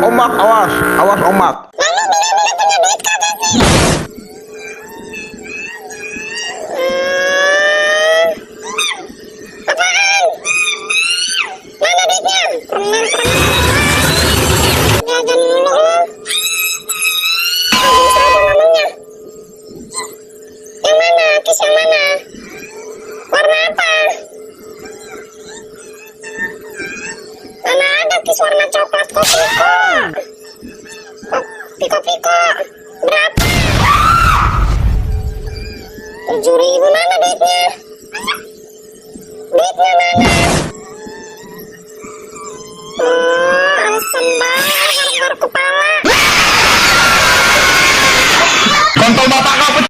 omak, awas, awas omak. Lalu bener-bener punya duit kagak nih? Apaan? Mana duitnya? Jajan mulu lo. Bisa aja ngomongnya. Yang mana? Kis yang mana? Warna apa? Mana ada kis warna coklat kopiko? Piko-piko berapa? 7.000. Mana duitnya? Duitnya mana? Oh, asem banget, garuk-garuk kepala. Kontol bapak